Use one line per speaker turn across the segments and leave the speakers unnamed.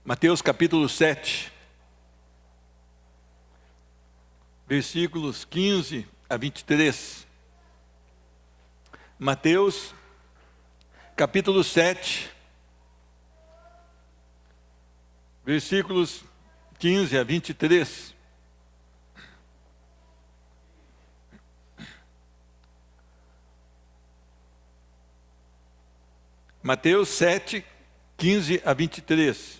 Mateus capítulo 7, versículos 15 a 23. Mateus capítulo 7, versículos 15 a 23. Mateus 7, 15 a 23.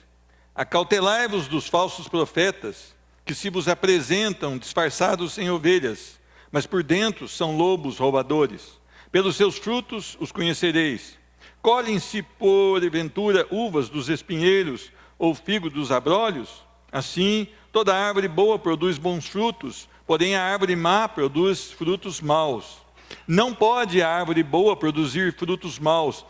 Acautelai-vos dos falsos profetas, que se vos apresentam disfarçados em ovelhas, mas por dentro são lobos roubadores. Pelos seus frutos os conhecereis. Colhem-se, porventura, uvas dos espinheiros, ou figo dos abrolhos? Assim, toda árvore boa produz bons frutos, porém a árvore má produz frutos maus. Não pode a árvore boa produzir frutos maus,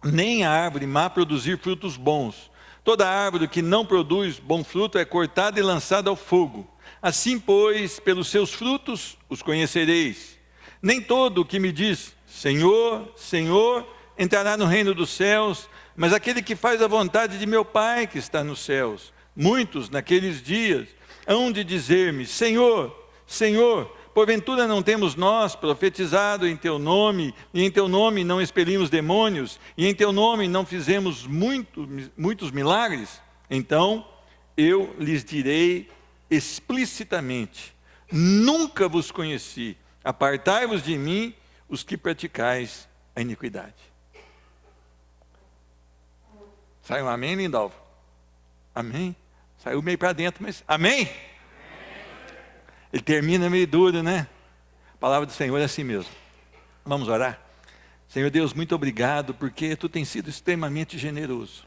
nem a árvore má produzir frutos bons. Toda árvore que não produz bom fruto é cortada e lançada ao fogo. Assim, pois, pelos seus frutos os conhecereis. Nem todo o que me diz, Senhor, Senhor, entrará no reino dos céus, mas aquele que faz a vontade de meu Pai que está nos céus. Muitos, naqueles dias, hão de dizer-me, Senhor, Senhor, porventura não temos nós profetizado em teu nome, e em teu nome não expelimos demônios, e em teu nome não fizemos muitos milagres? Então eu lhes direi explicitamente, nunca vos conheci, apartai-vos de mim, os que praticais a iniquidade. Sai um amém, Lindalvo? Amém? Saiu meio para dentro, mas amém? Ele termina meio duro, né? A palavra do Senhor é assim mesmo. Vamos orar? Senhor Deus, muito obrigado, porque Tu tens sido extremamente generoso.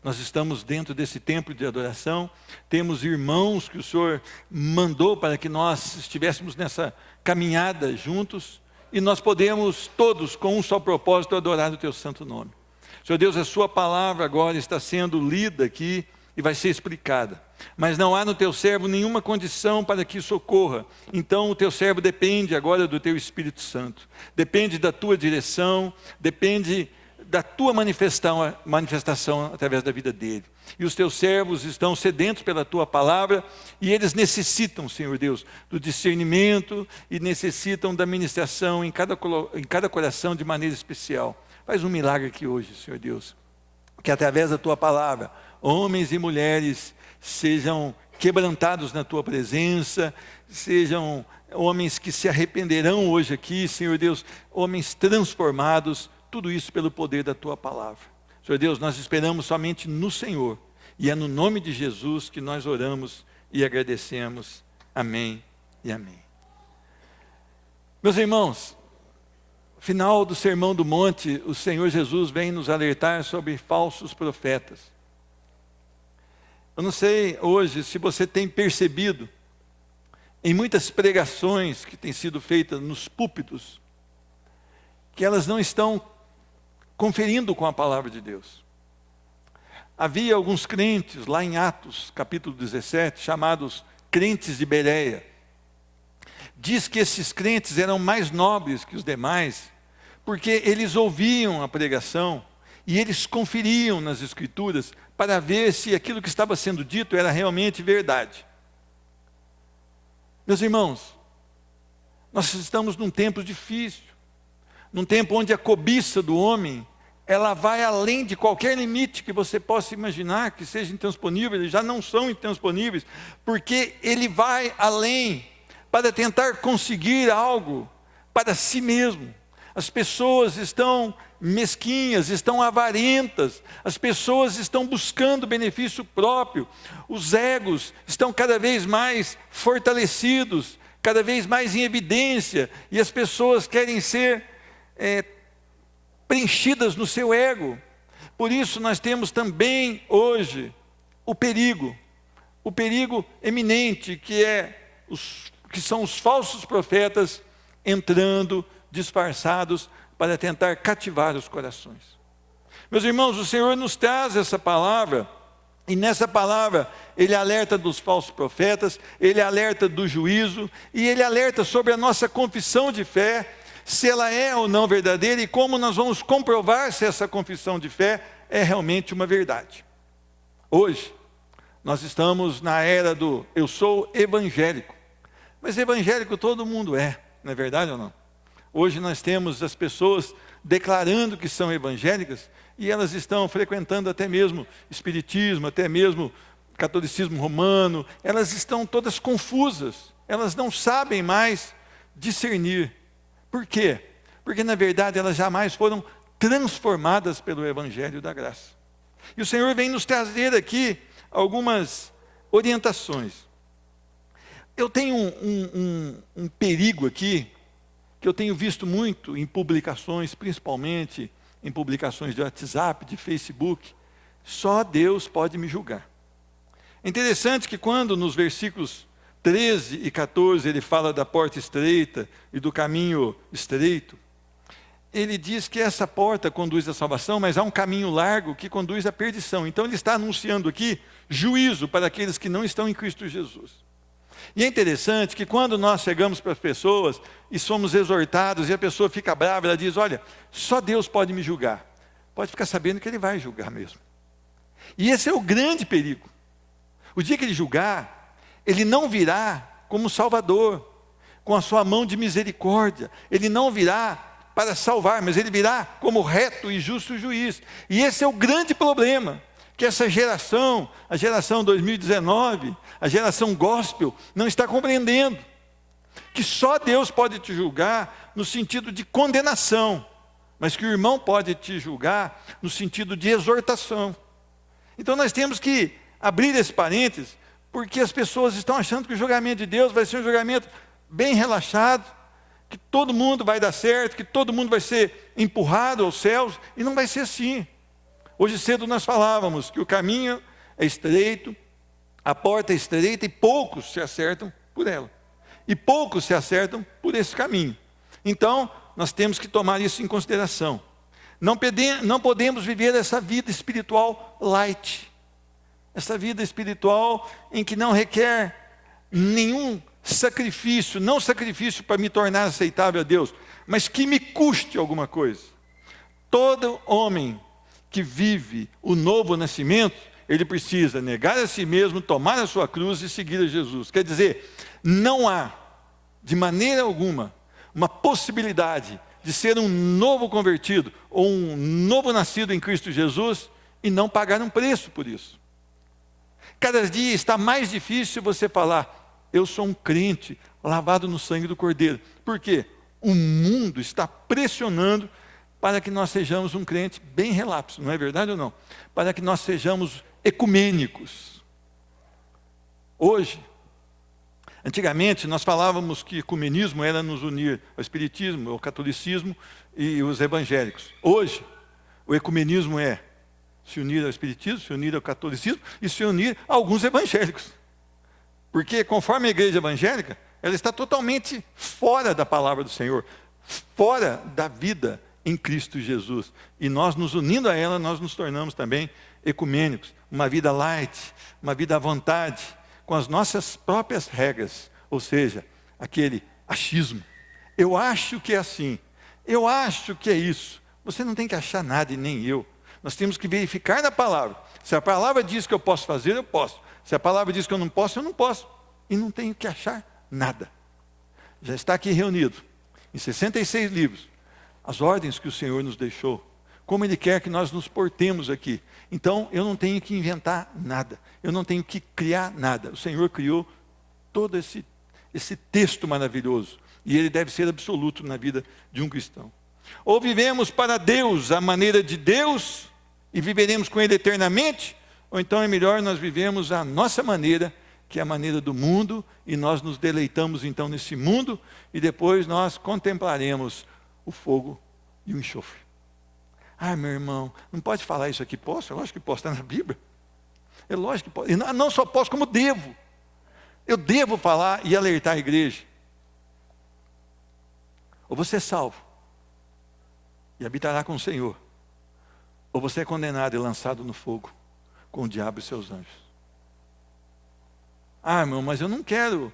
Nós estamos dentro desse templo de adoração, temos irmãos que o Senhor mandou para que nós estivéssemos nessa caminhada juntos, e nós podemos todos, com um só propósito, adorar o Teu santo nome. Senhor Deus, a Sua palavra agora está sendo lida aqui, e vai ser explicada. Mas não há no teu servo nenhuma condição para que isso ocorra. Então o teu servo depende agora do teu Espírito Santo. Depende da tua direção, depende da tua manifestação através da vida dele. E os teus servos estão sedentos pela tua palavra, e eles necessitam, Senhor Deus, do discernimento, e necessitam da ministração em cada coração de maneira especial. Faz um milagre aqui hoje, Senhor Deus, que através da tua palavra, homens e mulheres sejam quebrantados na Tua presença, sejam homens que se arrependerão hoje aqui, Senhor Deus, homens transformados, tudo isso pelo poder da Tua palavra. Senhor Deus, nós esperamos somente no Senhor, e é no nome de Jesus que nós oramos e agradecemos. Amém e amém. Meus irmãos, no final do Sermão do Monte, o Senhor Jesus vem nos alertar sobre falsos profetas. Eu não sei hoje se você tem percebido, em muitas pregações que têm sido feitas nos púlpitos, que elas não estão conferindo com a palavra de Deus. Havia alguns crentes lá em Atos, capítulo 17, chamados crentes de Bereia. Diz que esses crentes eram mais nobres que os demais, porque eles ouviam a pregação, e eles conferiam nas Escrituras para ver se aquilo que estava sendo dito era realmente verdade. Meus irmãos, nós estamos num tempo difícil, num tempo onde a cobiça do homem, ela vai além de qualquer limite que você possa imaginar que seja intransponível. Eles já não são intransponíveis, porque ele vai além para tentar conseguir algo para si mesmo. As pessoas estão mesquinhas, estão avarentas, as pessoas estão buscando benefício próprio, os egos estão cada vez mais fortalecidos, cada vez mais em evidência, e as pessoas querem ser preenchidas no seu ego. Por isso nós temos também hoje o perigo eminente, que são os falsos profetas entrando disfarçados para tentar cativar os corações. Meus irmãos, o Senhor nos traz essa palavra, e nessa palavra Ele alerta dos falsos profetas, Ele alerta do juízo, e Ele alerta sobre a nossa confissão de fé, se ela é ou não verdadeira, e como nós vamos comprovar se essa confissão de fé é realmente uma verdade. Hoje, Nós estamos na era do eu sou evangélico. Mas evangélico todo mundo é, não é verdade ou não? Hoje nós temos as pessoas declarando que são evangélicas e elas estão frequentando até mesmo espiritismo, até mesmo catolicismo romano. Elas estão todas confusas, elas não sabem mais discernir. Por quê? Porque na verdade elas jamais foram transformadas pelo Evangelho da Graça. E o Senhor vem nos trazer aqui algumas orientações. Eu tenho um perigo aqui, que eu tenho visto muito em publicações, principalmente em publicações de WhatsApp, de Facebook. Só Deus pode me julgar. É interessante que quando nos versículos 13 e 14 ele fala da porta estreita e do caminho estreito, ele diz que essa porta conduz à salvação, mas há um caminho largo que conduz à perdição. Então ele está anunciando aqui juízo para aqueles que não estão em Cristo Jesus. E é interessante que quando nós chegamos para as pessoas e somos exortados e a pessoa fica brava, ela diz, olha, só Deus pode me julgar. Pode ficar sabendo que Ele vai julgar mesmo. E esse é o grande perigo. O dia que Ele julgar, Ele não virá como Salvador, com a sua mão de misericórdia. Ele não virá para salvar, mas Ele virá como reto e justo juiz. E esse é o grande problema. Que essa geração, a geração 2019, a geração gospel, não está compreendendo. Que só Deus pode te julgar no sentido de condenação, mas que o irmão pode te julgar no sentido de exortação. Então nós temos que abrir esse parênteses, porque as pessoas estão achando que o julgamento de Deus vai ser um julgamento bem relaxado, que todo mundo vai dar certo, que todo mundo vai ser empurrado aos céus, e não vai ser assim. Hoje cedo nós falávamos que o caminho é estreito, a porta é estreita e poucos se acertam por ela. E poucos se acertam por esse caminho. Então, nós temos que tomar isso em consideração. Não podemos viver essa vida espiritual light. Essa vida espiritual em que não requer nenhum sacrifício, não sacrifício para me tornar aceitável a Deus, mas que me custe alguma coisa. Todo homem que vive o novo nascimento, ele precisa negar a si mesmo, tomar a sua cruz e seguir a Jesus. Quer dizer, não há, de maneira alguma, uma possibilidade de ser um novo convertido ou um novo nascido em Cristo Jesus e não pagar um preço por isso. Cada dia está mais difícil você falar, eu sou um crente lavado no sangue do Cordeiro. Por quê? O mundo está pressionando para que nós sejamos um crente bem relapso, não é verdade ou não? Para que nós sejamos ecumênicos. Hoje, antigamente nós falávamos que ecumenismo era nos unir ao espiritismo, ao catolicismo e os evangélicos. Hoje, o ecumenismo é se unir ao espiritismo, se unir ao catolicismo e se unir a alguns evangélicos. Porque conforme a igreja evangélica, ela está totalmente fora da palavra do Senhor, fora da vida em Cristo Jesus. E nós nos unindo a ela, nós nos tornamos também ecumênicos. Uma vida light, uma vida à vontade, com as nossas próprias regras. Ou seja, aquele achismo. Eu acho que é assim. Eu acho que é isso. Você não tem que achar nada e nem eu. Nós temos que verificar na palavra. Se a palavra diz que eu posso fazer, eu posso. Se a palavra diz que eu não posso, eu não posso. E não tenho que achar nada. Já está aqui reunido, em 66 livros, as ordens que o Senhor nos deixou, como Ele quer que nós nos portemos aqui. Então, eu não tenho que inventar nada, eu não tenho que criar nada. O Senhor criou todo esse texto maravilhoso, e ele deve ser absoluto na vida de um cristão. Ou vivemos para Deus, a maneira de Deus, e viveremos com Ele eternamente, ou então é melhor nós vivemos a nossa maneira, que é a maneira do mundo, e nós nos deleitamos então nesse mundo, e depois nós contemplaremos o fogo e o enxofre. Ah, meu irmão, não pode falar isso aqui? Posso? É lógico que posso, está na Bíblia. É lógico que posso. E não só posso, como devo. Eu devo falar e alertar a igreja. Ou você é salvo e habitará com o Senhor, ou você é condenado e lançado no fogo com o diabo e seus anjos. Ah, irmão, mas eu não quero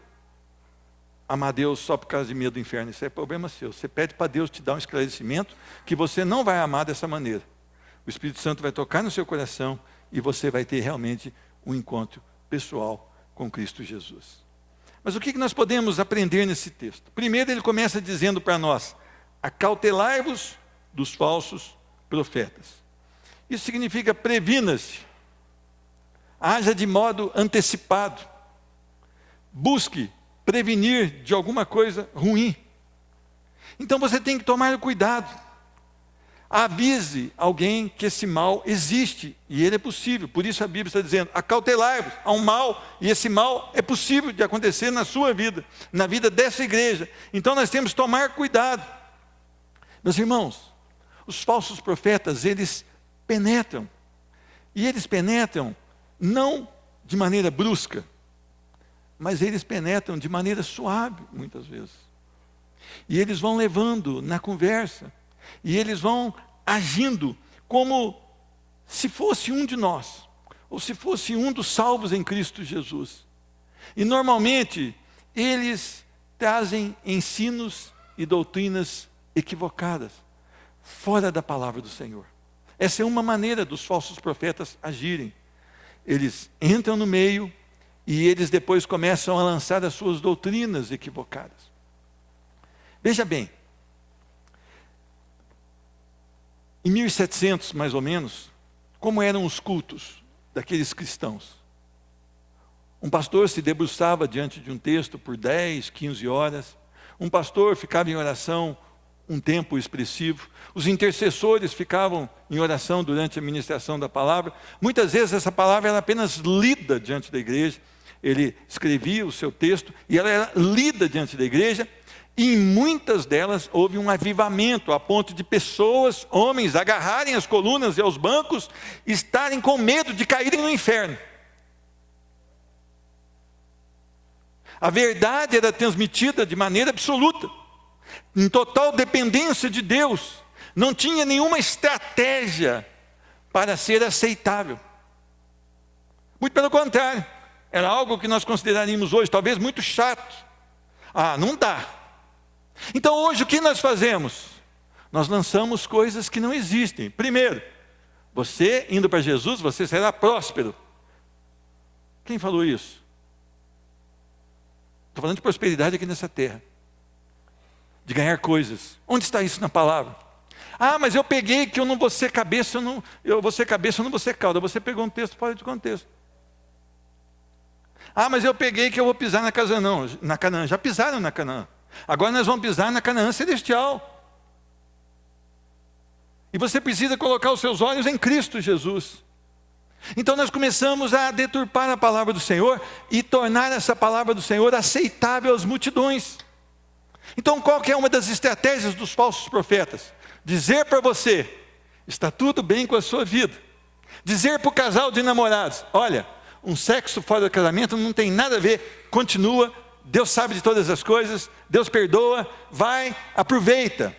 amar Deus só por causa de medo do inferno. Isso é problema seu. Você pede para Deus te dar um esclarecimento que você não vai amar dessa maneira. O Espírito Santo vai tocar no seu coração e você vai ter realmente um encontro pessoal com Cristo Jesus. Mas o que nós podemos aprender nesse texto? Primeiro, ele começa dizendo para nós: acautelai-vos dos falsos profetas. Isso significa previna-se, haja de modo antecipado, busque prevenir de alguma coisa ruim. Então você tem que tomar cuidado. Avise alguém que esse mal existe e ele é possível. Por isso a Bíblia está dizendo: acautelai-vos, há um mal, e esse mal é possível de acontecer na sua vida, na vida dessa igreja. Então nós temos que tomar cuidado. Meus irmãos, os falsos profetas, eles penetram. E eles penetram não de maneira brusca, mas eles penetram de maneira suave, muitas vezes. E eles vão levando na conversa, e eles vão agindo como se fosse um de nós, ou se fosse um dos salvos em Cristo Jesus. E normalmente, eles trazem ensinos e doutrinas equivocadas, fora da palavra do Senhor. Essa é uma maneira dos falsos profetas agirem. Eles entram no meio e eles depois começam a lançar as suas doutrinas equivocadas. Veja bem, em 1700 mais ou menos, como eram os cultos daqueles cristãos? Um pastor se debruçava diante de um texto por 10, 15 horas. Um pastor ficava em oração um tempo expressivo. Os intercessores ficavam em oração durante a ministração da palavra. Muitas vezes essa palavra era apenas lida diante da igreja. Ele escrevia o seu texto e ela era lida diante da igreja. E em muitas delas houve um avivamento, a ponto de pessoas, homens, agarrarem as colunas e aos bancos, estarem com medo de caírem no inferno. A verdade era transmitida de maneira absoluta, em total dependência de Deus. Não tinha nenhuma estratégia para ser aceitável. Muito pelo contrário, era algo que nós consideraríamos hoje talvez muito chato. Não dá. Então hoje o que nós fazemos? Nós lançamos coisas que não existem. Primeiro, você indo para Jesus, você será próspero. Quem falou isso? Estou falando de prosperidade aqui nessa terra. De ganhar coisas. Onde está isso na palavra? Mas eu peguei que eu não vou ser cabeça, eu vou ser cabeça, eu não vou ser cauda. Você pegou um texto fora de contexto. Mas eu peguei que eu vou pisar na Canaã. Já pisaram na Canaã. Agora nós vamos pisar na Canaã celestial. E você precisa colocar os seus olhos em Cristo Jesus. Então nós começamos a deturpar a palavra do Senhor e tornar essa palavra do Senhor aceitável às multidões. Então qual que é uma das estratégias dos falsos profetas? Dizer para você: está tudo bem com a sua vida. Dizer para o casal de namorados: olha, um sexo fora do casamento não tem nada a ver, continua, Deus sabe de todas as coisas, Deus perdoa, vai, aproveita.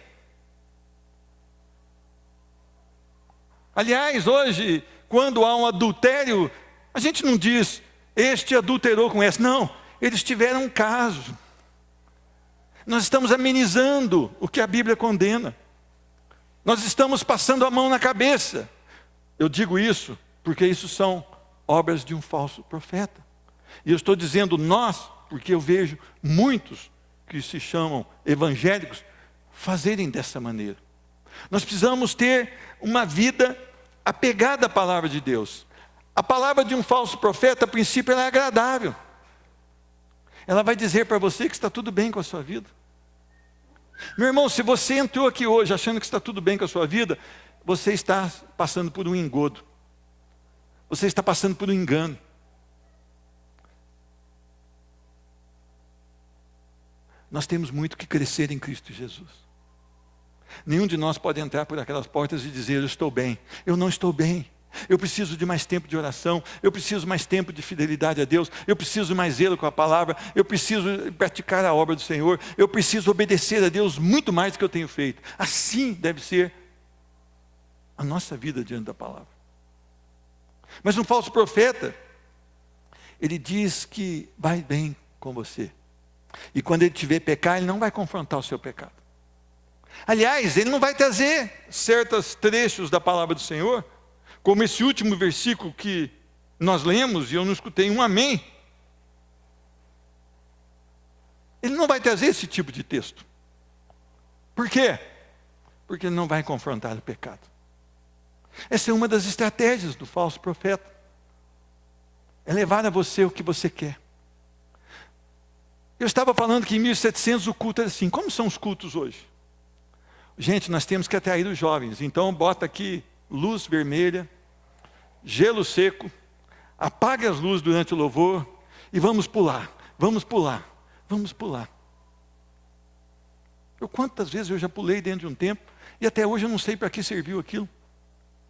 Aliás, hoje, quando há um adultério, a gente não diz: este adulterou com essa. Não, eles tiveram um caso. Nós estamos amenizando o que a Bíblia condena. Nós estamos passando a mão na cabeça. Eu digo isso porque isso são obras de um falso profeta. E eu estou dizendo nós, porque eu vejo muitos que se chamam evangélicos fazerem dessa maneira. Nós precisamos ter uma vida apegada à palavra de Deus. A palavra de um falso profeta, a princípio, ela é agradável. Ela vai dizer para você que está tudo bem com a sua vida. Meu irmão, se você entrou aqui hoje achando que está tudo bem com a sua vida, você está passando por um engodo. Você está passando por um engano. Nós temos muito que crescer em Cristo Jesus. Nenhum de nós pode entrar por aquelas portas e dizer: eu estou bem. Eu não estou bem. Eu preciso de mais tempo de oração. Eu preciso mais tempo de fidelidade a Deus. Eu preciso mais zelo com a palavra. Eu preciso praticar a obra do Senhor. Eu preciso obedecer a Deus muito mais do que eu tenho feito. Assim deve ser a nossa vida diante da palavra. Mas um falso profeta, ele diz que vai bem com você. E quando ele te vê pecar, ele não vai confrontar o seu pecado. Aliás, ele não vai trazer certos trechos da palavra do Senhor, como esse último versículo que Nós lemos e eu não escutei um amém. Ele não vai trazer esse tipo de texto. Por quê? Porque ele não vai confrontar o pecado. Essa é uma das estratégias do falso profeta. É levar a você o que você quer. Eu estava falando que em 1700 o culto era assim. Como são os cultos hoje? Gente, nós temos que atrair os jovens. Então bota aqui luz vermelha, gelo seco, apague as luzes durante o louvor e vamos pular, vamos pular, vamos pular. Quantas vezes eu já pulei dentro de um templo e até hoje eu não sei para que serviu aquilo.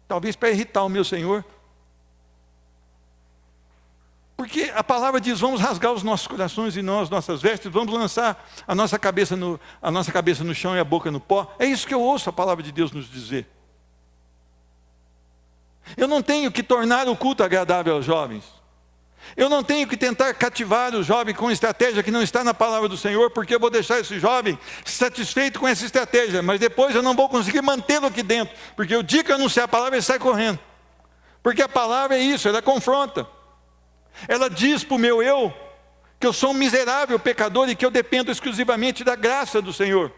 Talvez para irritar o meu Senhor. Porque a palavra diz, vamos rasgar os nossos corações e nós, nossas vestes, vamos lançar a nossa cabeça no chão e a boca no pó. É isso que eu ouço a palavra de Deus nos dizer. Eu não tenho que tornar o culto agradável aos jovens. Eu não tenho que tentar cativar o jovem com estratégia que não está na palavra do Senhor, porque eu vou deixar esse jovem satisfeito com essa estratégia, mas depois eu não vou conseguir mantê-lo aqui dentro, porque o dia que eu anunciar a palavra ele sai correndo. Porque a palavra é isso, ela confronta. Ela diz para o meu eu que eu sou um miserável pecador e que eu dependo exclusivamente da graça do Senhor.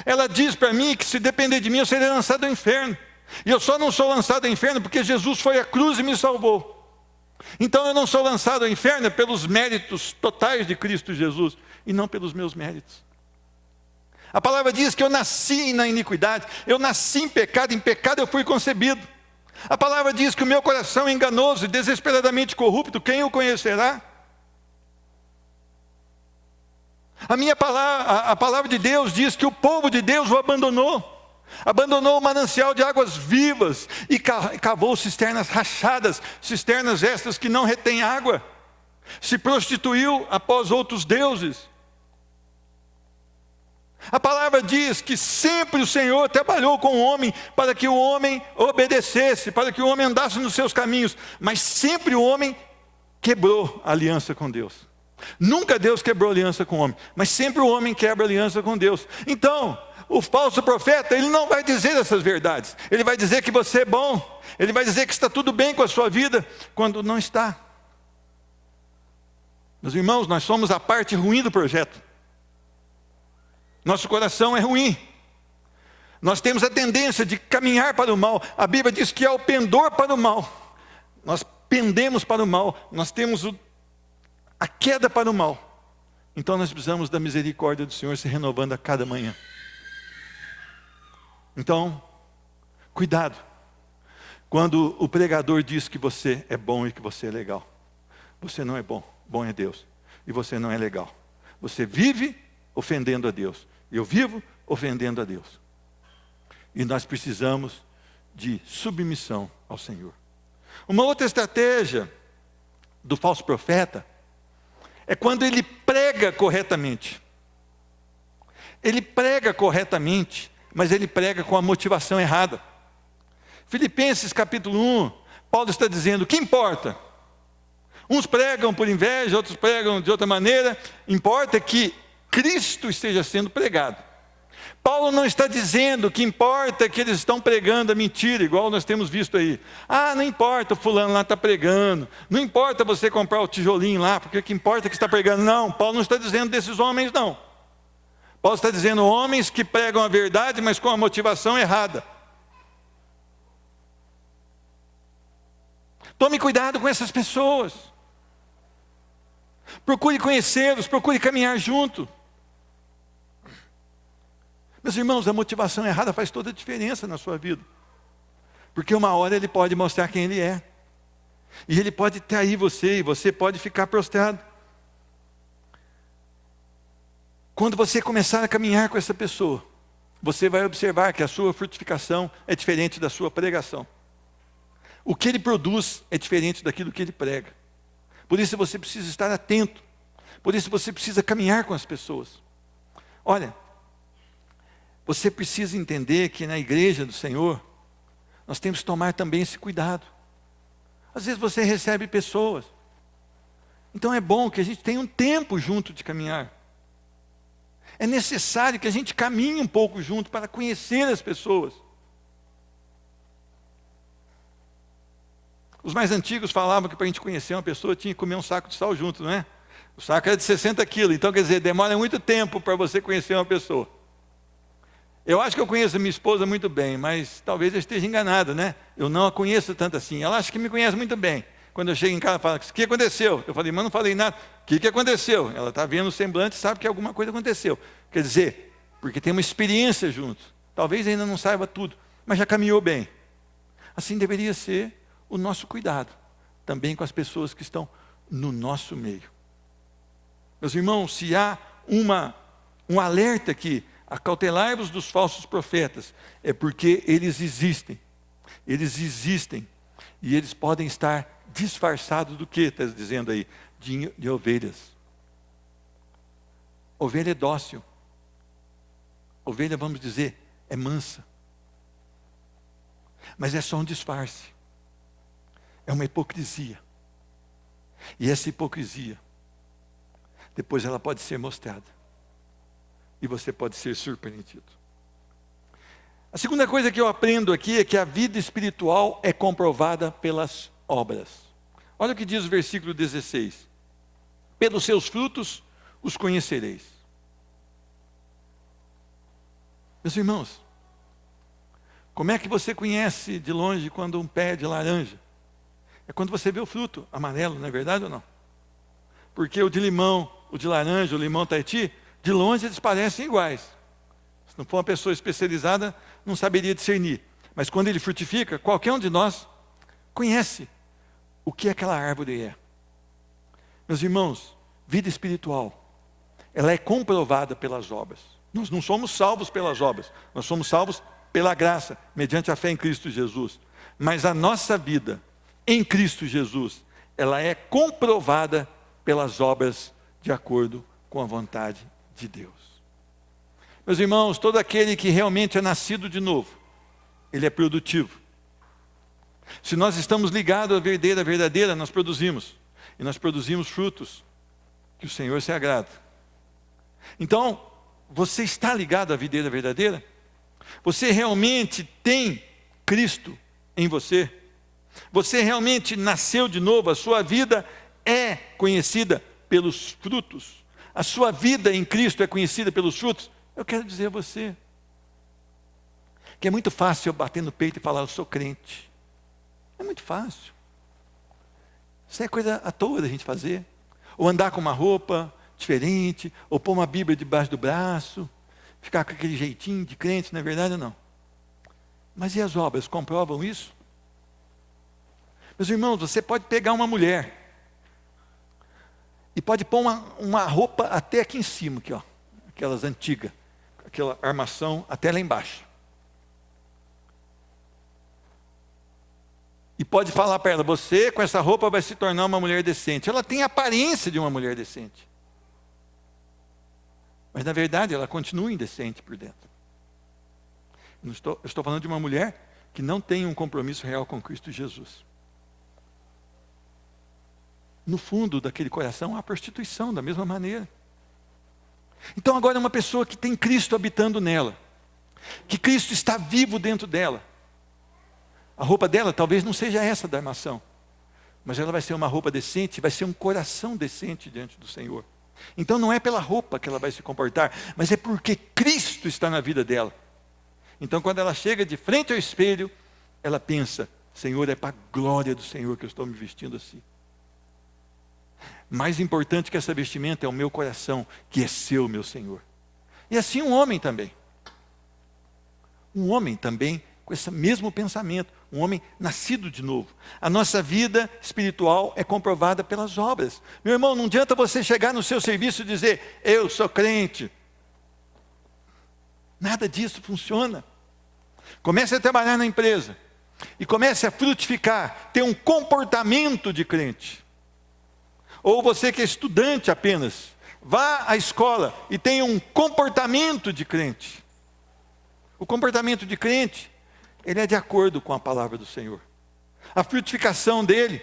Ela diz para mim que se depender de mim eu serei lançado ao inferno. E eu só não sou lançado ao inferno porque Jesus foi à cruz e me salvou. Então eu não sou lançado ao inferno pelos méritos totais de Cristo Jesus e não pelos meus méritos. A palavra diz que eu nasci na iniquidade, eu nasci em pecado eu fui concebido. A palavra diz que o meu coração é enganoso e desesperadamente corrupto, quem o conhecerá? A palavra de Deus diz que o povo de Deus o abandonou o manancial de águas vivas e cavou cisternas rachadas, cisternas estas que não retêm água, se prostituiu após outros deuses. A palavra diz que sempre o Senhor trabalhou com o homem para que o homem obedecesse, para que o homem andasse nos seus caminhos, mas sempre o homem quebrou a aliança com Deus. Nunca Deus quebrou aliança com o homem, mas sempre o homem quebra aliança com Deus. Então, o falso profeta, ele não vai dizer essas verdades. Ele vai dizer que você é bom, ele vai dizer que está tudo bem com a sua vida, quando não está. Meus irmãos, nós somos a parte ruim do projeto. Nosso coração é ruim. Nós temos a tendência de caminhar para o mal. A Bíblia diz que é o pendor para o mal. Nós pendemos para o mal. Nós temos a queda para o mal. Então nós precisamos da misericórdia do Senhor se renovando a cada manhã. Então, cuidado. Quando o pregador diz que você é bom e que você é legal. Você não é bom. Bom é Deus. E você não é legal. Você vive ofendendo a Deus. Eu vivo ofendendo a Deus. E nós precisamos de submissão ao Senhor. Uma outra estratégia do falso profeta é quando ele prega corretamente. Ele prega corretamente, mas ele prega com a motivação errada. Filipenses capítulo 1, Paulo está dizendo, o que importa? Uns pregam por inveja, outros pregam de outra maneira. Importa que Cristo esteja sendo pregado. Paulo não está dizendo que importa que eles estão pregando a mentira, igual nós temos visto aí. Não importa, o fulano lá está pregando. Não importa você comprar o tijolinho lá, porque o que importa é que está pregando. Não, Paulo não está dizendo desses homens, não. Paulo está dizendo homens que pregam a verdade, mas com a motivação errada. Tome cuidado com essas pessoas. Procure conhecê-los, procure caminhar junto. Meus irmãos, a motivação errada faz toda a diferença na sua vida. Porque uma hora ele pode mostrar quem ele é. E ele pode trair você, e você pode ficar prostrado. Quando você começar a caminhar com essa pessoa, você vai observar que a sua frutificação é diferente da sua pregação. O que ele produz é diferente daquilo que ele prega. Por isso você precisa estar atento. Por isso você precisa caminhar com as pessoas. Olha, você precisa entender que na igreja do Senhor, nós temos que tomar também esse cuidado. Às vezes você recebe pessoas. Então é bom que a gente tenha um tempo junto de caminhar. É necessário que a gente caminhe um pouco junto para conhecer as pessoas. Os mais antigos falavam que para a gente conhecer uma pessoa tinha que comer um saco de sal junto, não é? O saco era de 60 quilos, então quer dizer, demora muito tempo para você conhecer uma pessoa. Eu acho que eu conheço a minha esposa muito bem, mas talvez eu esteja enganado, né? Eu não a conheço tanto assim. Ela acha que me conhece muito bem. Quando eu chego em casa, ela fala, o que aconteceu? Eu falei, mas não falei nada. O que aconteceu? Ela está vendo o semblante e sabe que alguma coisa aconteceu. Quer dizer, porque tem uma experiência junto. Talvez ainda não saiba tudo, mas já caminhou bem. Assim deveria ser o nosso cuidado, também com as pessoas que estão no nosso meio. Meus irmãos, se há um alerta aqui, acautelai-vos dos falsos profetas, é porque eles existem. Eles existem. E eles podem estar disfarçados do que? Está dizendo aí? De ovelhas. Ovelha é dócil. Ovelha, vamos dizer, é mansa. Mas é só um disfarce. É uma hipocrisia. E essa hipocrisia, depois ela pode ser mostrada. E você pode ser surpreendido. A segunda coisa que eu aprendo aqui é que a vida espiritual é comprovada pelas obras. Olha o que diz o versículo 16. Pelos seus frutos os conhecereis. Meus irmãos, como é que você conhece de longe quando um pé é de laranja? É quando você vê o fruto amarelo, não é verdade ou não? Porque o de limão, o de laranja, o limão Tahiti, de longe eles parecem iguais. Se não for uma pessoa especializada, não saberia discernir. Mas quando ele frutifica, qualquer um de nós conhece o que aquela árvore é. Meus irmãos, vida espiritual, ela é comprovada pelas obras. Nós não somos salvos pelas obras, nós somos salvos pela graça, mediante a fé em Cristo Jesus. Mas a nossa vida em Cristo Jesus, ela é comprovada pelas obras de acordo com a vontade de Deus. Meus irmãos, todo aquele que realmente é nascido de novo, ele é produtivo. Se nós estamos ligados à videira verdadeira, nós produzimos. E nós produzimos frutos que o Senhor se agrada. Então, você está ligado à videira verdadeira? Você realmente tem Cristo em você? Você realmente nasceu de novo? A sua vida é conhecida pelos frutos? A sua vida em Cristo é conhecida pelos frutos? Eu quero dizer a você que é muito fácil eu bater no peito e falar, eu sou crente. É muito fácil. Isso é coisa à toa da gente fazer. Ou andar com uma roupa diferente, ou pôr uma Bíblia debaixo do braço, ficar com aquele jeitinho de crente, não é verdade ou não? Mas e as obras comprovam isso? Meus irmãos, você pode pegar uma mulher e pode pôr uma roupa até aqui em cima, aqui, ó, aquelas antigas, aquela armação até lá embaixo. E pode falar para ela, você com essa roupa vai se tornar uma mulher decente. Ela tem a aparência de uma mulher decente. Mas na verdade ela continua indecente por dentro. Eu estou falando de uma mulher que não tem um compromisso real com Cristo Jesus. No fundo daquele coração há prostituição da mesma maneira. Então agora é uma pessoa que tem Cristo habitando nela, que Cristo está vivo dentro dela. A roupa dela talvez não seja essa da armação, mas ela vai ser uma roupa decente, vai ser um coração decente diante do Senhor. Então não é pela roupa que ela vai se comportar, mas é porque Cristo está na vida dela. Então quando ela chega de frente ao espelho, ela pensa, Senhor, é para a glória do Senhor que eu estou me vestindo assim. Mais importante que essa vestimenta é o meu coração, que é seu, meu Senhor. E assim um homem também. Um homem também com esse mesmo pensamento. Um homem nascido de novo. A nossa vida espiritual é comprovada pelas obras. Meu irmão, não adianta você chegar no seu serviço e dizer, eu sou crente. Nada disso funciona. Comece a trabalhar na empresa. E comece a frutificar, ter um comportamento de crente. Ou você que é estudante apenas, vá à escola e tenha um comportamento de crente. O comportamento de crente, ele é de acordo com a palavra do Senhor. A frutificação dele,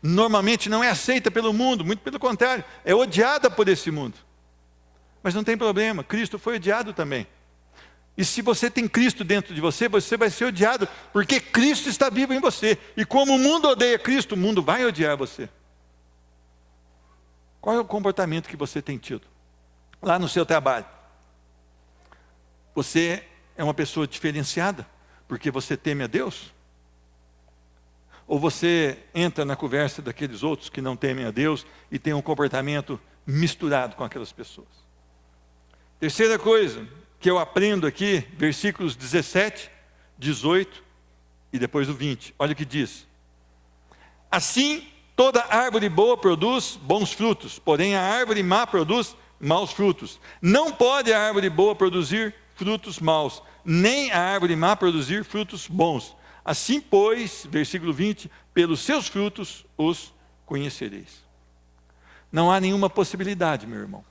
normalmente não é aceita pelo mundo, muito pelo contrário, é odiada por esse mundo. Mas não tem problema, Cristo foi odiado também. E se você tem Cristo dentro de você, você vai ser odiado, porque Cristo está vivo em você. E como o mundo odeia Cristo, o mundo vai odiar você. Qual é o comportamento que você tem tido lá no seu trabalho? Você é uma pessoa diferenciada porque você teme a Deus? Ou você entra na conversa daqueles outros que não temem a Deus e tem um comportamento misturado com aquelas pessoas? Terceira coisa que eu aprendo aqui, versículos 17, 18 e depois o 20. Olha o que diz. Assim, toda árvore boa produz bons frutos, porém a árvore má produz maus frutos. Não pode a árvore boa produzir frutos maus, nem a árvore má produzir frutos bons. Assim, pois, versículo 20, pelos seus frutos os conhecereis. Não há nenhuma possibilidade, meu irmão.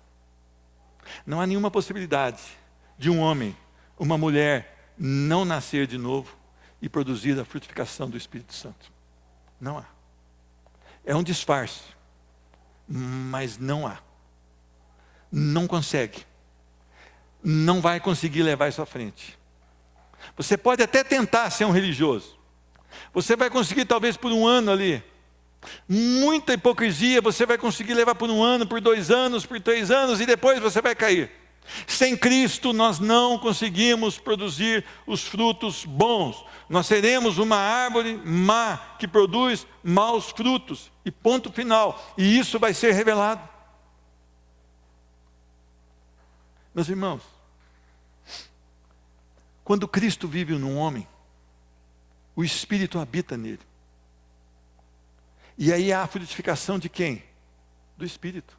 Não há nenhuma possibilidade de um homem, uma mulher, não nascer de novo e produzir a frutificação do Espírito Santo. Não há. É um disfarce, mas não há. Não consegue. Não vai conseguir levar isso à frente. Você pode até tentar ser um religioso. Você vai conseguir talvez por um ano ali. Muita hipocrisia você vai conseguir levar por um ano, por 2 anos, por 3 anos e depois você vai cair. Sem Cristo nós não conseguimos produzir os frutos bons. Nós seremos uma árvore má que produz maus frutos. E ponto final. E isso vai ser revelado. Meus irmãos, quando Cristo vive num homem, o Espírito habita nele. E aí há a frutificação de quem? Do Espírito.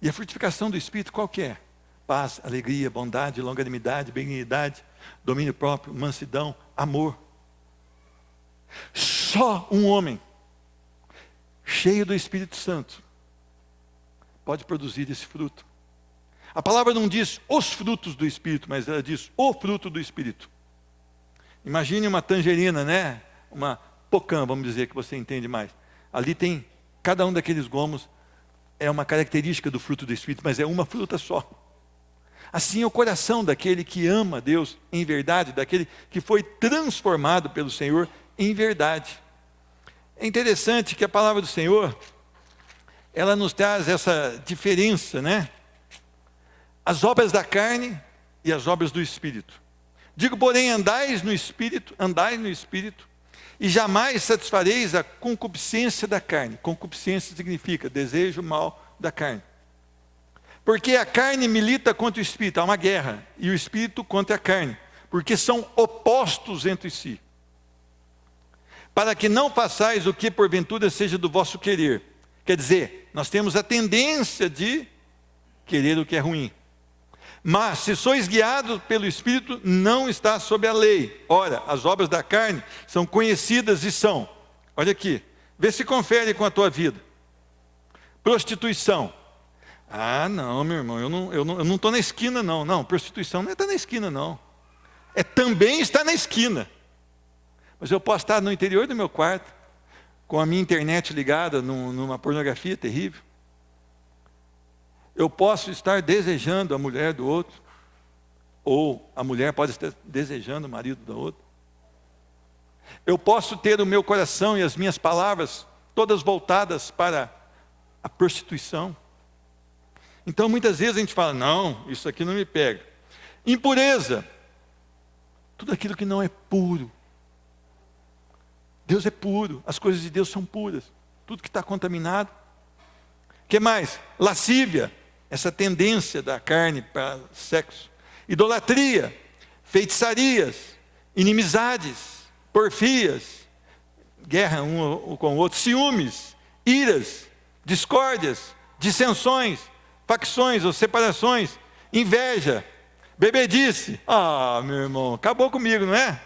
E a frutificação do Espírito qual que é? Paz, alegria, bondade, longanimidade, benignidade, domínio próprio, mansidão, amor. Só um homem cheio do Espírito Santo pode produzir esse fruto. A palavra não diz os frutos do Espírito, mas ela diz o fruto do Espírito. Imagine uma tangerina, né? Uma pocã, vamos dizer, que você entende mais. Ali tem, cada um daqueles gomos é uma característica do fruto do Espírito, mas é uma fruta só. Assim é o coração daquele que ama Deus em verdade, daquele que foi transformado pelo Senhor em verdade. É interessante que a palavra do Senhor, ela nos traz essa diferença, né? As obras da carne e as obras do Espírito. Digo, porém, andai no Espírito, e jamais satisfareis a concupiscência da carne. Concupiscência significa desejo mal da carne. Porque a carne milita contra o Espírito, há uma guerra, e o Espírito contra a carne, porque são opostos entre si. Para que não façais o que porventura seja do vosso querer. Quer dizer, nós temos a tendência de querer o que é ruim. Mas, se sois guiados pelo Espírito, não está sob a lei. Ora, as obras da carne são conhecidas e são. Olha aqui, vê se confere com a tua vida. Prostituição. Ah, não, meu irmão, eu não estou na esquina, não. Não, prostituição não é estar na esquina, não. É também estar na esquina. Mas eu posso estar no interior do meu quarto, com a minha internet ligada numa pornografia terrível. Eu posso estar desejando a mulher do outro, ou a mulher pode estar desejando o marido do outro. Eu posso ter o meu coração e as minhas palavras todas voltadas para a prostituição. Então muitas vezes a gente fala, não, isso aqui não me pega. Impureza, tudo aquilo que não é puro. Deus é puro, as coisas de Deus são puras. Tudo que está contaminado. O que mais? Lascívia. Essa tendência da carne para sexo. Idolatria, feitiçarias, inimizades, porfias, guerra um com o outro, ciúmes, iras, discórdias, dissensões, facções ou separações, inveja, bebedice. Ah, meu irmão, acabou comigo, não é?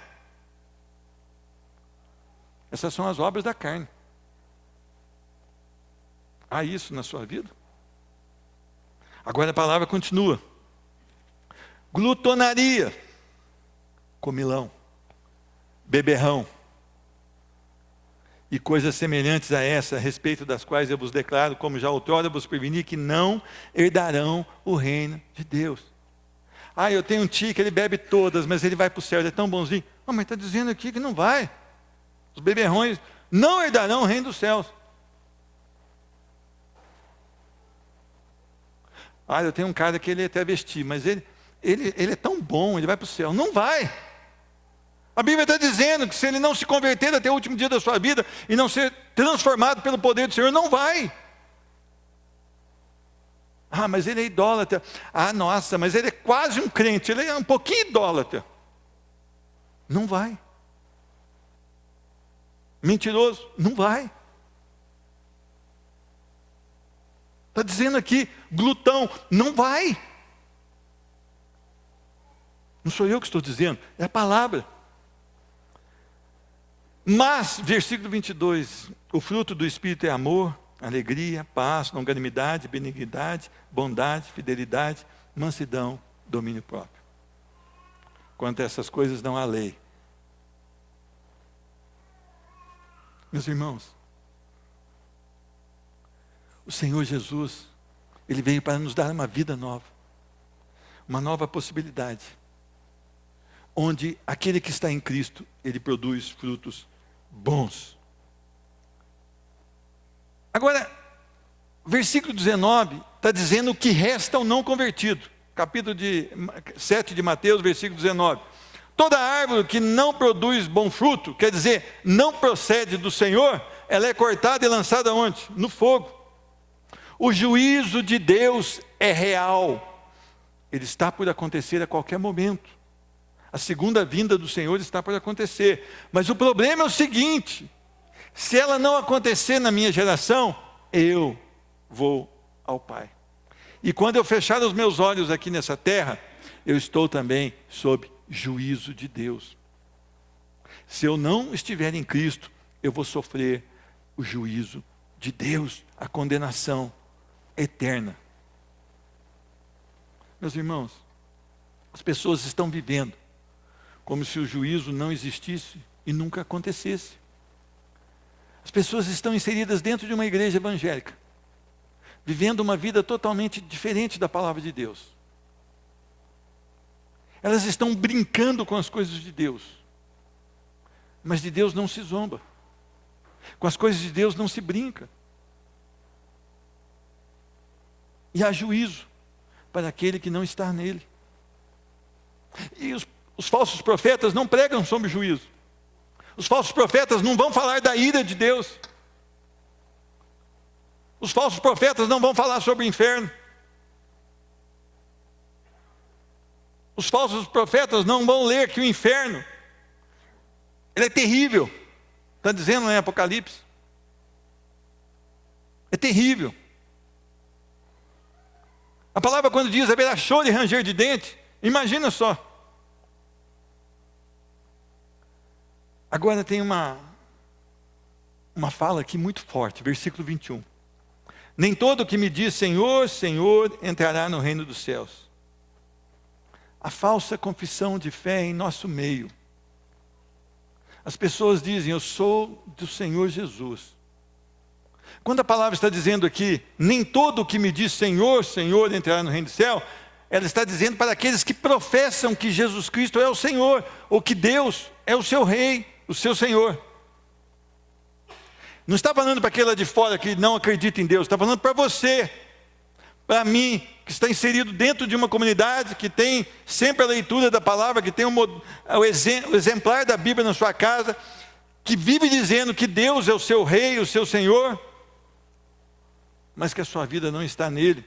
Essas são as obras da carne. Há isso na sua vida? Agora a palavra continua. Glutonaria, comilão, beberrão. e coisas semelhantes a essa, a respeito das quais eu vos declaro, como já outrora vos preveni, que não herdarão o reino de Deus. Ah, eu tenho um tio que ele bebe todas, mas ele vai para o céu, ele é tão bonzinho. Ah, mas está dizendo aqui que não vai. Os beberrões não herdarão o reino dos céus. Ah, eu tenho um cara que ele é travesti, mas ele é tão bom, ele vai para o céu. Não vai. A Bíblia está dizendo que se ele não se converter até o último dia da sua vida e não ser transformado pelo poder do Senhor, não vai. Ah, mas ele é idólatra. Ah, nossa, mas ele é quase um crente, ele é um pouquinho idólatra. Não vai. Mentiroso, não vai. Está dizendo aqui, glutão, não vai. Não sou eu que estou dizendo, é a palavra. Mas, versículo 22, o fruto do Espírito é amor, alegria, paz, longanimidade, benignidade, bondade, fidelidade, mansidão, domínio próprio. Quanto a essas coisas não há lei. Meus irmãos, o Senhor Jesus, Ele veio para nos dar uma vida nova, uma nova possibilidade, onde aquele que está em Cristo, ele produz frutos bons. Agora, versículo 19, está dizendo o que resta ao não convertido. Capítulo 7 de Mateus, versículo 19. Toda árvore que não produz bom fruto, quer dizer, não procede do Senhor, ela é cortada e lançada onde? No fogo. O juízo de Deus é real. Ele está por acontecer a qualquer momento. A segunda vinda do Senhor está por acontecer. Mas o problema é o seguinte: se ela não acontecer na minha geração, eu vou ao Pai. E quando eu fechar os meus olhos aqui nessa terra, eu estou também sob juízo de Deus. Se eu não estiver em Cristo, eu vou sofrer o juízo de Deus, a condenação eterna. Meus irmãos, as pessoas estão vivendo como se o juízo não existisse e nunca acontecesse. As pessoas estão inseridas dentro de uma igreja evangélica, vivendo uma vida totalmente diferente da palavra de Deus. Elas estão brincando com as coisas de Deus, mas de Deus não se zomba. Com as coisas de Deus não se brinca. E há juízo para aquele que não está nele. E os falsos profetas não pregam sobre juízo. Os falsos profetas não vão falar da ira de Deus. Os falsos profetas não vão falar sobre o inferno. Os falsos profetas não vão ler que o inferno, ele é terrível. Está dizendo em Apocalipse. É terrível. A palavra quando diz haverá choro e ranger de dente, imagina só. Agora tem uma fala aqui muito forte, versículo 21. Nem todo que me diz Senhor, Senhor, entrará no reino dos céus. A falsa confissão de fé em nosso meio. As pessoas dizem, eu sou do Senhor Jesus. Quando a palavra está dizendo aqui, nem todo que me diz Senhor, Senhor, entrará no reino do céu, ela está dizendo para aqueles que professam que Jesus Cristo é o Senhor, ou que Deus é o seu Rei, o seu Senhor. Não está falando para aquele lá de fora que não acredita em Deus, está falando para você, para mim, que está inserido dentro de uma comunidade, que tem sempre a leitura da palavra, que tem o exemplar da Bíblia na sua casa, que vive dizendo que Deus é o seu Rei, o seu Senhor, mas que a sua vida não está nele.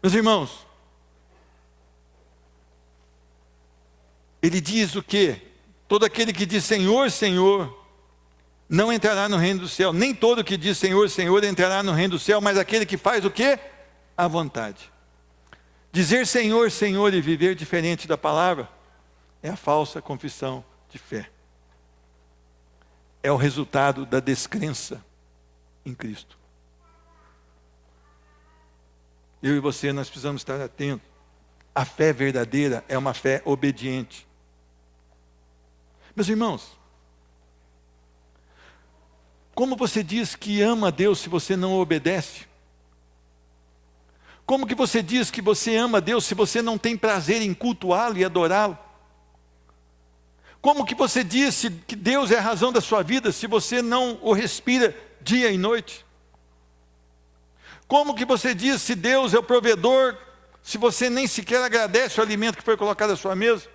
Meus irmãos, ele diz o quê? Todo aquele que diz Senhor, Senhor, não entrará no reino do céu. Nem todo que diz Senhor, Senhor entrará no reino do céu, mas aquele que faz o quê? A vontade. Dizer Senhor, Senhor e viver diferente da palavra é a falsa confissão de fé. É o resultado da descrença em Cristo. Eu e você, nós precisamos estar atentos. A fé verdadeira é uma fé obediente. Meus irmãos, Como você diz que ama a Deus se você não obedece? Como que você diz que você ama a Deus se você não tem prazer em cultuá-lo e adorá-lo? Como que você diz que Deus é a razão da sua vida se você não o respira dia e noite? Como que você diz se Deus é o provedor se você nem sequer agradece o alimento que foi colocado à sua mesa?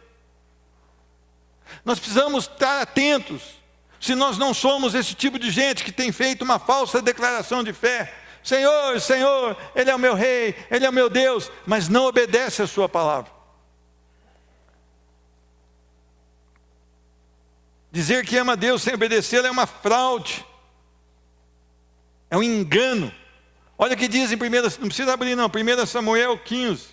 Nós precisamos estar atentos, se nós não somos esse tipo de gente que tem feito uma falsa declaração de fé. Senhor, Senhor, Ele é o meu rei, Ele é o meu Deus, mas não obedece a sua palavra. Dizer que ama a Deus sem obedecê-lo é uma fraude, é um engano. Olha o que diz em 1, não precisa abrir não, 1 Samuel 15,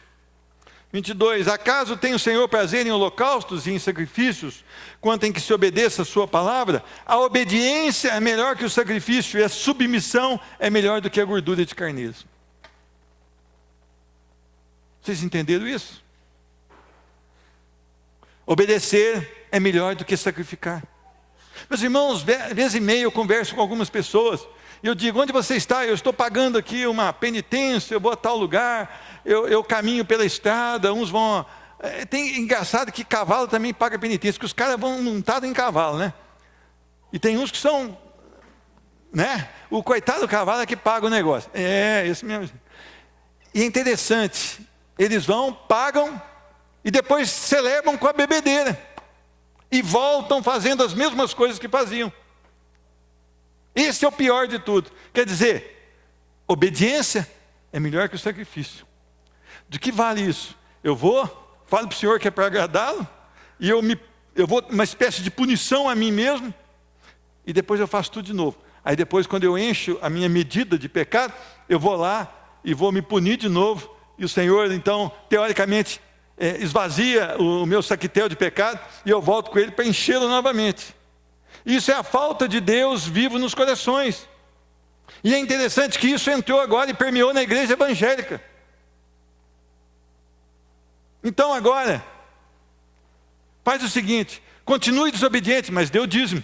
22. Acaso tem o Senhor prazer em holocaustos e em sacrifícios, quanto em que se obedeça a sua palavra? A obediência é melhor que o sacrifício, e a submissão é melhor do que a gordura de carneiros. Vocês entenderam isso? Obedecer é melhor do que sacrificar. Meus irmãos, vez e meia eu converso com algumas pessoas, e eu digo, onde você está? Eu estou pagando aqui uma penitência, eu vou a tal lugar, eu caminho pela estrada, uns vão... Tem engraçado que cavalo também paga penitência, que os caras vão montados em cavalo, né? E tem uns que são, né? O coitado do cavalo é que paga o negócio. É, isso mesmo. E é interessante, eles vão, pagam, e depois celebram com a bebedeira. E voltam fazendo as mesmas coisas que faziam. Esse é o pior de tudo. Quer dizer, obediência é melhor que o sacrifício. De que vale isso? Eu vou, falo para o Senhor que é para agradá-lo, e eu vou uma espécie de punição a mim mesmo, e depois eu faço tudo de novo. Aí depois, quando eu encho a minha medida de pecado, eu vou lá e vou me punir de novo, e o Senhor, então, teoricamente, esvazia o meu saquetel de pecado, e eu volto com ele para enchê-lo novamente. Isso é a falta de Deus vivo nos corações. E é interessante que isso entrou agora e permeou na igreja evangélica. Então agora, faz o seguinte, continue desobediente, mas dê o dízimo.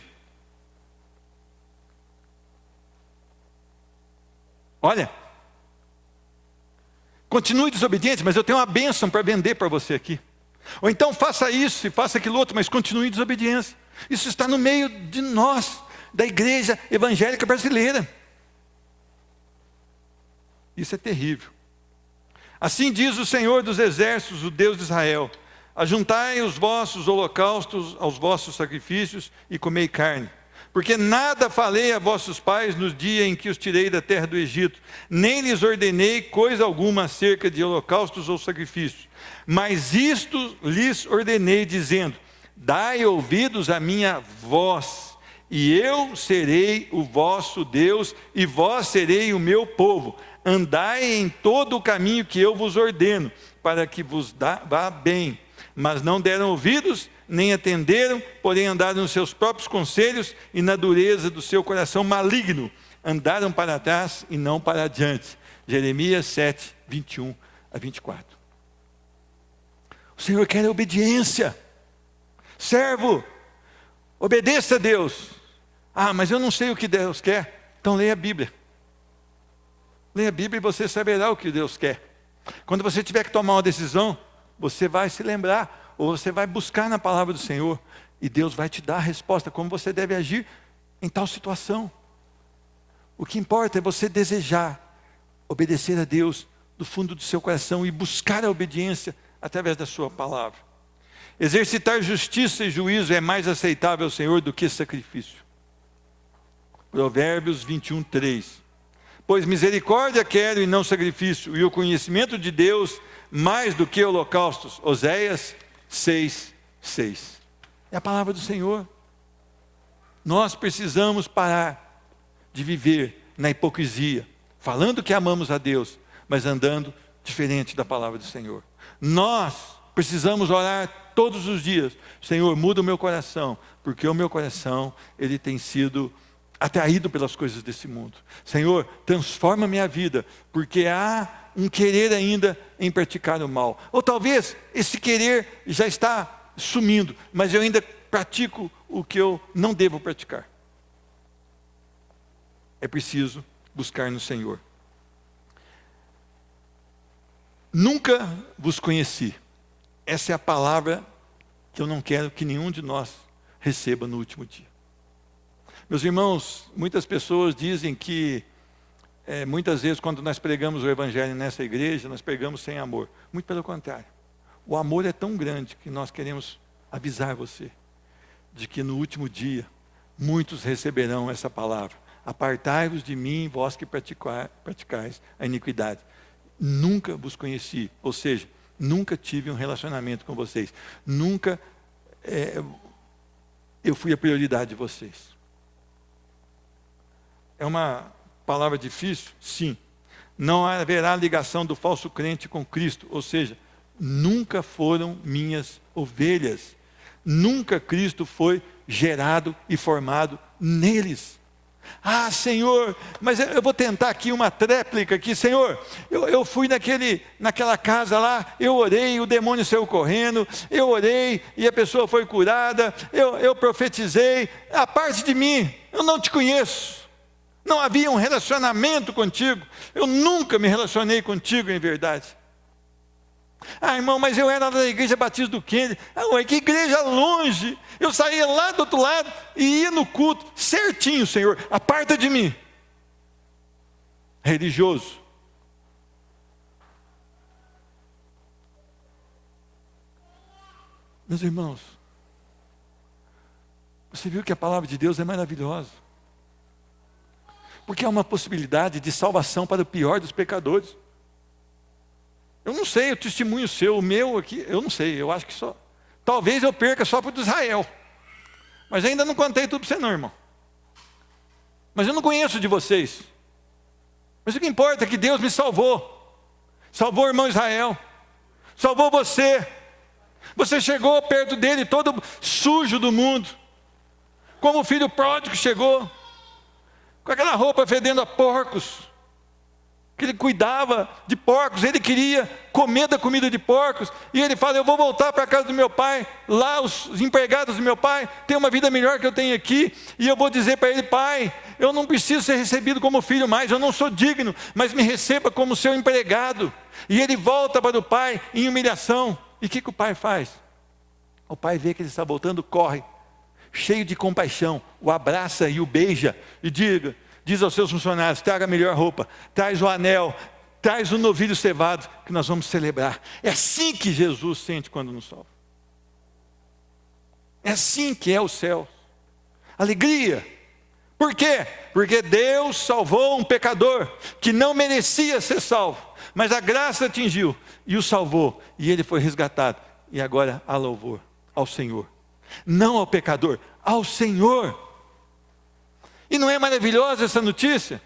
Olha, continue desobediente, mas eu tenho uma bênção para vender para você aqui. Ou então faça isso e faça aquilo outro, mas continue em desobediência. Isso está no meio de nós, da igreja evangélica brasileira. Isso é terrível. Assim diz o Senhor dos exércitos, o Deus de Israel: ajuntai os vossos holocaustos aos vossos sacrifícios e comei carne. Porque nada falei a vossos pais no dia em que os tirei da terra do Egito, nem lhes ordenei coisa alguma acerca de holocaustos ou sacrifícios. Mas isto lhes ordenei, dizendo: dai ouvidos à minha voz, e eu serei o vosso Deus, e vós serei o meu povo. Andai em todo o caminho que eu vos ordeno, para que vos vá bem. Mas não deram ouvidos, nem atenderam, porém andaram nos seus próprios conselhos, e na dureza do seu coração maligno, andaram para trás e não para adiante. Jeremias 7, 21 a 24. O Senhor quer obediência. Servo, obedeça a Deus. Ah, mas eu não sei o que Deus quer. Então leia a Bíblia. Leia a Bíblia e você saberá o que Deus quer. Quando você tiver que tomar uma decisão, você vai se lembrar, ou você vai buscar na palavra do Senhor, e Deus vai te dar a resposta, como você deve agir em tal situação. O que importa é você desejar obedecer a Deus do fundo do seu coração e buscar a obediência através da sua palavra. Exercitar justiça e juízo é mais aceitável ao Senhor do que sacrifício. Provérbios 21, 3. Pois misericórdia quero e não sacrifício, e o conhecimento de Deus mais do que holocaustos. Oséias 6, 6. É a palavra do Senhor. Nós precisamos parar de viver na hipocrisia, falando que amamos a Deus, mas andando diferente da palavra do Senhor. Nós precisamos orar todos os dias: Senhor, muda o meu coração, porque o meu coração, ele tem sido atraído pelas coisas desse mundo. Senhor, transforma minha vida, porque há um querer ainda em praticar o mal. Ou talvez esse querer já está sumindo, mas eu ainda pratico o que eu não devo praticar. é preciso buscar no Senhor. Nunca vos conheci. Essa é a palavra que eu não quero que nenhum de nós receba no último dia. Meus irmãos, muitas pessoas dizem que muitas vezes quando nós pregamos o Evangelho nessa igreja, nós pregamos sem amor. Muito pelo contrário. O amor é tão grande que nós queremos avisar você de que no último dia muitos receberão essa palavra. Apartai-vos de mim, vós que praticais a iniquidade. Nunca vos conheci, ou seja, nunca tive um relacionamento com vocês. Nunca eu fui a prioridade de vocês. É uma palavra difícil? Sim. Não haverá ligação do falso crente com Cristo, ou seja, nunca foram minhas ovelhas. Nunca Cristo foi gerado e formado neles. Ah, Senhor, mas eu vou tentar aqui uma tréplica aqui, Senhor, eu fui naquela casa lá, eu orei, o demônio saiu correndo, eu orei e a pessoa foi curada, eu profetizei, a parte de mim, eu não te conheço, não havia um relacionamento contigo, eu nunca me relacionei contigo em verdade. Ah, irmão, mas eu era da igreja Batista do Kennedy. Ah, que igreja longe. Eu saía lá do outro lado e ia no culto. Certinho, Senhor, aparta de mim. Religioso. Meus irmãos, você viu que a palavra de Deus é maravilhosa. Porque é uma possibilidade de salvação para o pior dos pecadores. Eu não sei, o testemunho seu, o meu aqui, eu não sei, eu acho que só. Talvez eu perca só para o de Israel. Mas ainda não contei tudo para você não, irmão. Mas eu não conheço de vocês. Mas o que importa é que Deus me salvou. Salvou o irmão Israel. Salvou você. Você chegou perto dele todo sujo do mundo. Como o filho pródigo chegou. Com aquela roupa fedendo a porcos. Que ele cuidava de porcos, ele queria comer da comida de porcos, e ele fala, eu vou voltar para a casa do meu pai, lá os empregados do meu pai, têm uma vida melhor que eu tenho aqui, e eu vou dizer para ele, pai, eu não preciso ser recebido como filho mais, eu não sou digno, mas me receba como seu empregado, e ele volta para o pai em humilhação, e o que o pai faz? O pai vê que ele está voltando, corre, cheio de compaixão, o abraça e o beija, e diz aos seus funcionários, traga a melhor roupa, traz o anel, traz o novilho cevado, que nós vamos celebrar. É assim que Jesus sente quando nos salva. É assim que é o céu. Alegria. Por quê? Porque Deus salvou um pecador, que não merecia ser salvo, mas a graça atingiu, e o salvou, e ele foi resgatado, e agora há louvor ao Senhor. Não ao pecador, ao Senhor. E não é maravilhosa essa notícia?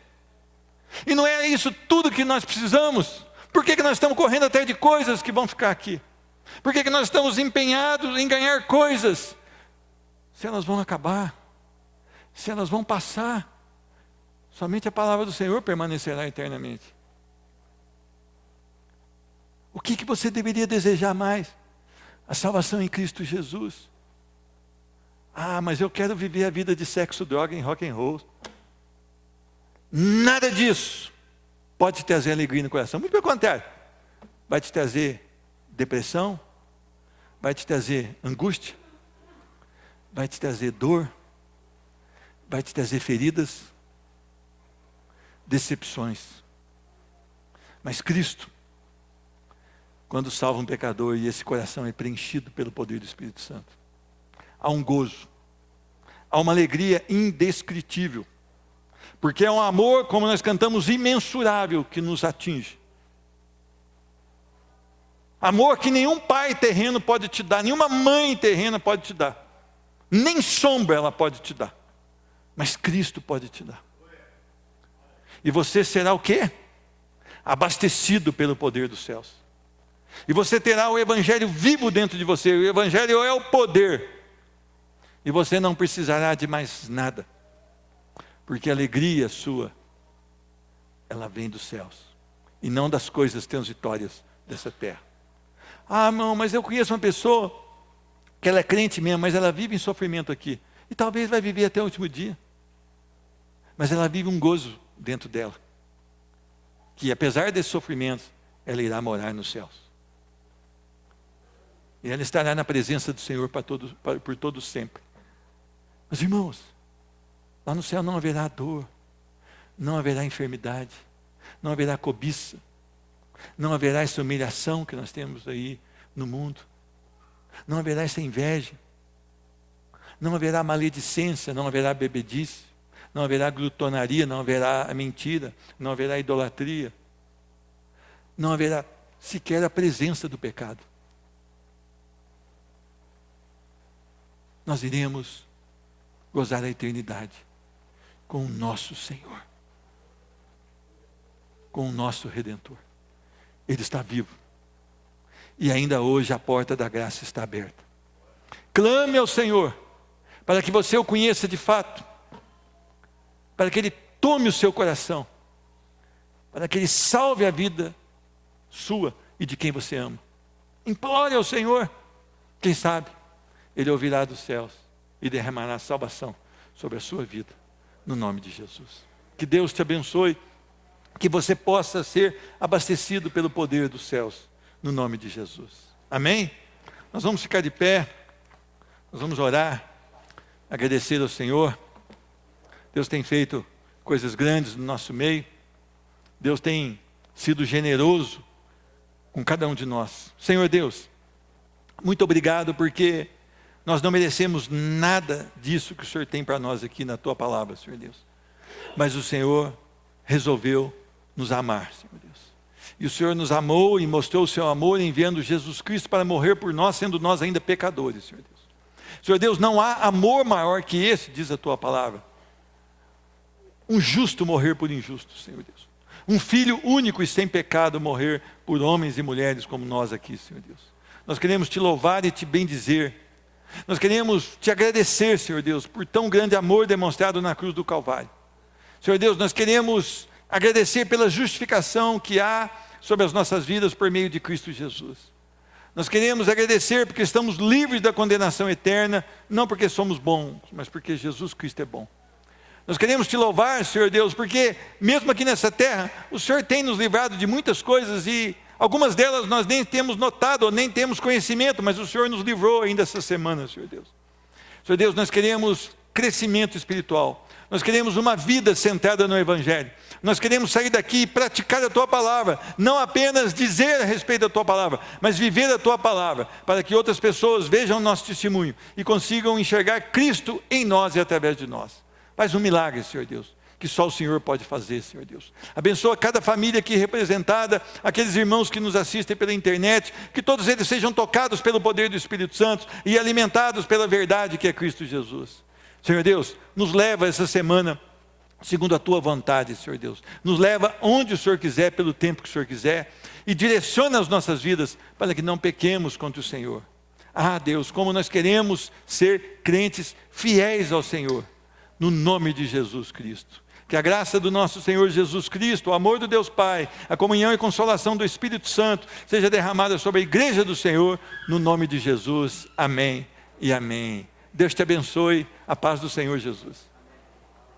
E não é isso tudo que nós precisamos? Por que nós estamos correndo atrás de coisas que vão ficar aqui? Por que nós estamos empenhados em ganhar coisas? Se elas vão acabar, se elas vão passar, somente a palavra do Senhor permanecerá eternamente. O que você deveria desejar mais? A salvação em Cristo Jesus. Ah, mas eu quero viver a vida de sexo, droga e rock and roll. Nada disso pode te trazer alegria no coração. Muito pelo contrário. Vai te trazer depressão, vai te trazer angústia, vai te trazer dor, vai te trazer feridas, decepções. Mas Cristo, quando salva um pecador e esse coração é preenchido pelo poder do Espírito Santo, há um gozo, há uma alegria indescritível, porque é um amor, como nós cantamos, imensurável que nos atinge. Amor que nenhum pai terreno pode te dar, nenhuma mãe terrena pode te dar, nem sombra ela pode te dar, mas Cristo pode te dar. E você será o quê? Abastecido pelo poder dos céus. E você terá o Evangelho vivo dentro de você. O Evangelho é o poder. E você não precisará de mais nada. Porque a alegria sua, ela vem dos céus. E não das coisas transitórias dessa terra. Ah, irmão, mas eu conheço uma pessoa que ela é crente mesmo, mas ela vive em sofrimento aqui. E talvez vai viver até o último dia. Mas ela vive um gozo dentro dela, que apesar desses sofrimentos, ela irá morar nos céus. E ela estará na presença do Senhor por todos sempre. Mas irmãos, lá no céu não haverá dor, não haverá enfermidade, não haverá cobiça, não haverá essa humilhação que nós temos aí no mundo, não haverá essa inveja, não haverá maledicência, não haverá bebedice, não haverá glutonaria, não haverá a mentira, não haverá idolatria, não haverá sequer a presença do pecado. Nós iremos gozar a eternidade com o nosso Senhor, com o nosso Redentor. Ele está vivo. E ainda hoje a porta da graça está aberta. Clame ao Senhor, para que você o conheça de fato, para que Ele tome o seu coração, para que Ele salve a vida sua e de quem você ama. Implore ao Senhor, quem sabe Ele ouvirá dos céus e derramará salvação sobre a sua vida, no nome de Jesus. Que Deus te abençoe, que você possa ser abastecido pelo poder dos céus, no nome de Jesus. Amém? Nós vamos ficar de pé, nós vamos orar, agradecer ao Senhor. Deus tem feito coisas grandes no nosso meio, Deus tem sido generoso com cada um de nós. Senhor Deus, muito obrigado, porque nós não merecemos nada disso que o Senhor tem para nós aqui na Tua palavra, Senhor Deus. Mas o Senhor resolveu nos amar, Senhor Deus. E o Senhor nos amou e mostrou o seu amor enviando Jesus Cristo para morrer por nós, sendo nós ainda pecadores, Senhor Deus. Senhor Deus, não há amor maior que esse, diz a Tua palavra. Um justo morrer por injusto, Senhor Deus. Um filho único e sem pecado morrer por homens e mulheres como nós aqui, Senhor Deus. Nós queremos Te louvar e Te bendizer. Nós queremos Te agradecer, Senhor Deus, por tão grande amor demonstrado na cruz do Calvário. Senhor Deus, nós queremos agradecer pela justificação que há sobre as nossas vidas por meio de Cristo Jesus. Nós queremos agradecer porque estamos livres da condenação eterna, não porque somos bons, mas porque Jesus Cristo é bom. Nós queremos Te louvar, Senhor Deus, porque mesmo aqui nessa terra, o Senhor tem nos livrado de muitas coisas e algumas delas nós nem temos notado, ou nem temos conhecimento, mas o Senhor nos livrou ainda essa semana, Senhor Deus. Senhor Deus, nós queremos crescimento espiritual. Nós queremos uma vida centrada no Evangelho. Nós queremos sair daqui e praticar a Tua palavra. Não apenas dizer a respeito da Tua palavra, mas viver a Tua palavra, para que outras pessoas vejam o nosso testemunho e consigam enxergar Cristo em nós e através de nós. Faz um milagre, Senhor Deus, que só o Senhor pode fazer, Senhor Deus. Abençoa cada família aqui representada, aqueles irmãos que nos assistem pela internet, que todos eles sejam tocados pelo poder do Espírito Santo e alimentados pela verdade que é Cristo Jesus. Senhor Deus, nos leva essa semana segundo a Tua vontade, Senhor Deus. Nos leva onde o Senhor quiser, pelo tempo que o Senhor quiser, e direciona as nossas vidas para que não pequemos contra o Senhor. Ah, Deus, como nós queremos ser crentes fiéis ao Senhor, no nome de Jesus Cristo. Que a graça do nosso Senhor Jesus Cristo, o amor do Deus Pai, a comunhão e consolação do Espírito Santo seja derramada sobre a igreja do Senhor, no nome de Jesus. Amém e amém. Deus te abençoe. A paz do Senhor Jesus.